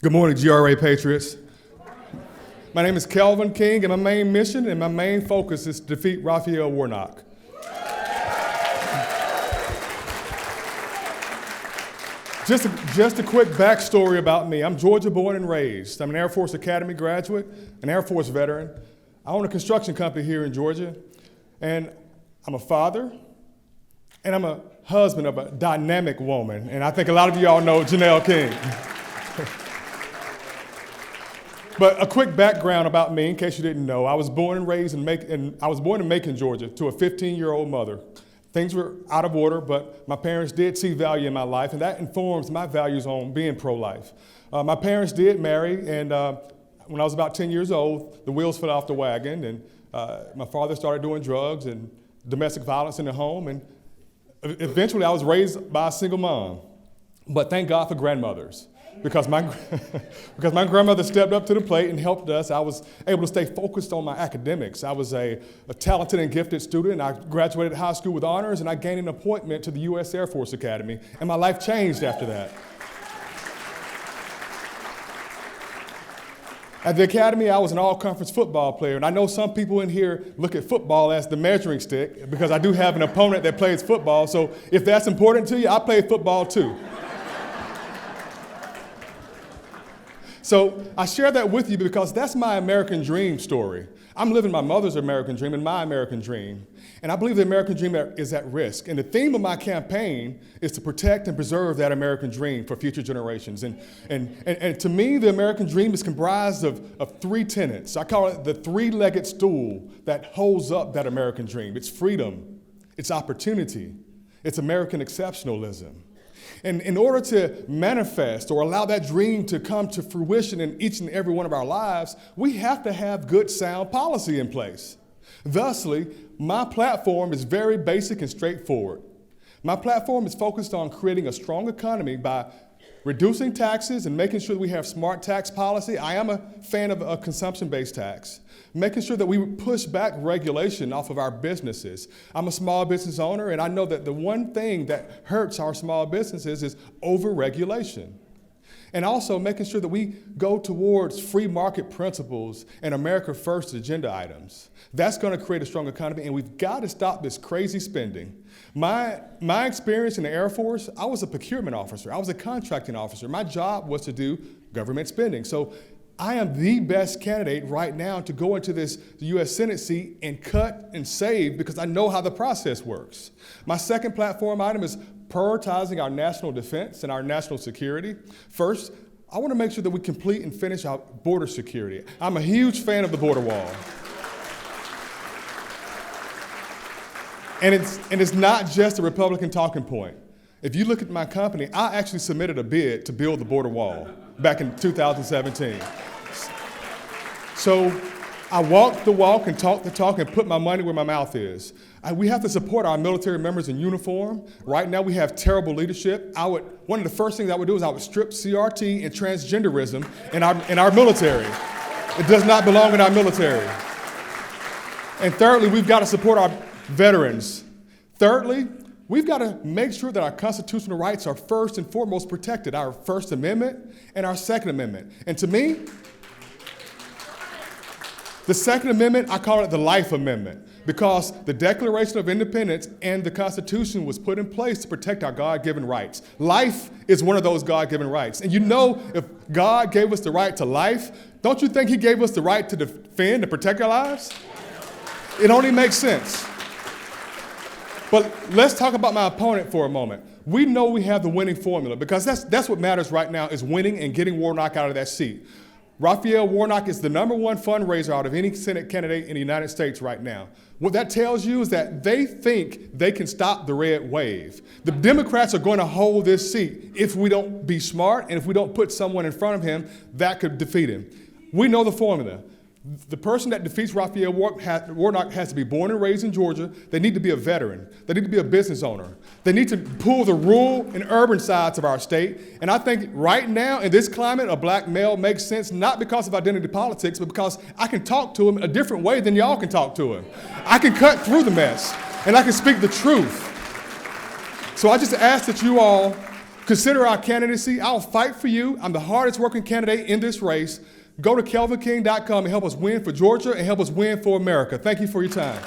Good morning, GRA Patriots. My name is Kelvin King, and my main mission and my main focus is to defeat Raphael Warnock. Just a quick backstory about me. I'm Georgia born and raised. I'm an Air Force Academy graduate, an Air Force veteran. I own a construction company here in Georgia, and I'm a father, and I'm a husband of a dynamic woman, and I think a lot of you all know Janelle King. But a quick background about me, in case you didn't know. I was born and raised in Macon, Georgia, to a 15-year-old mother. Things were out of order, but my parents did see value in my life, and that informs my values on being pro-life. My parents did marry, and when I was about 10 years old, the wheels fell off the wagon, and my father started doing drugs and domestic violence in the home, and eventually I was raised by a single mom. But thank God for grandmothers. Because my grandmother stepped up to the plate and helped us. I was able to stay focused on my academics. I was a talented and gifted student. I graduated high school with honors, and I gained an appointment to the U.S. Air Force Academy, and my life changed after that. At the Academy, I was an all-conference football player, and I know some people in here look at football as the measuring stick, because I do have an opponent that plays football, so if that's important to you, I play football too. So I share that with you because that's my American dream story. I'm living my mother's American dream and my American dream. And I believe the American dream is at risk. And the theme of my campaign is to protect and preserve that American dream for future generations. And to me, the American dream is comprised of three tenets. I call it the three-legged stool that holds up that American dream. It's freedom, it's opportunity, it's American exceptionalism. And in order to manifest or allow that dream to come to fruition in each and every one of our lives, we have to have good, sound policy in place. Thusly, my platform is very basic and straightforward. My platform is focused on creating a strong economy by reducing taxes and making sure that we have smart tax policy. I am a fan of a consumption-based tax. Making sure that we push back regulation off of our businesses. I'm a small business owner, and I know that the one thing that hurts our small businesses is over-regulation. And also making sure that we go towards free market principles and America First agenda items. That's going to create a strong economy, and we've got to stop this crazy spending. My experience in the Air Force, I was a procurement officer. I was a contracting officer. My job was to do government spending. So I am the best candidate right now to go into this U.S. Senate seat and cut and save because I know how the process works. My second platform item is prioritizing our national defense and our national security. First, I want to make sure that we complete and finish our border security. I'm a huge fan of the border wall. And it's not just a Republican talking point. If you look at my company, I actually submitted a bid to build the border wall back in 2017. So I walked the walk and talked the talk and put my money where my mouth is. We have to support our military members in uniform. Right now we have terrible leadership. One of the first things I would do is I would strip CRT and transgenderism in our military. It does not belong in our military. And thirdly, we've got to support our veterans. Thirdly, we've got to make sure that our constitutional rights are first and foremost protected, our First Amendment and our Second Amendment. And to me, the Second Amendment, I call it the Life Amendment, because the Declaration of Independence and the Constitution was put in place to protect our God-given rights. Life is one of those God-given rights. And you know, if God gave us the right to life, don't you think he gave us the right to defend and protect our lives? It only makes sense. But let's talk about my opponent for a moment. We know we have the winning formula because that's what matters right now is winning and getting Warnock out of that seat. Raphael Warnock is the #1 fundraiser out of any Senate candidate in the United States right now. What that tells you is that they think they can stop the red wave. The Democrats are going to hold this seat if we don't be smart and if we don't put someone in front of him that could defeat him. We know the formula. The person that defeats Raphael Warnock has to be born and raised in Georgia. They need to be a veteran. They need to be a business owner. They need to pull the rural and urban sides of our state. And I think right now in this climate, a black male makes sense not because of identity politics, but because I can talk to him a different way than y'all can talk to him. I can cut through the mess and I can speak the truth. So I just ask that you all Consider our candidacy. I'll fight for you. I'm the hardest working candidate in this race. Go to kelvinking.com and help us win for Georgia and help us win for America. Thank you for your time.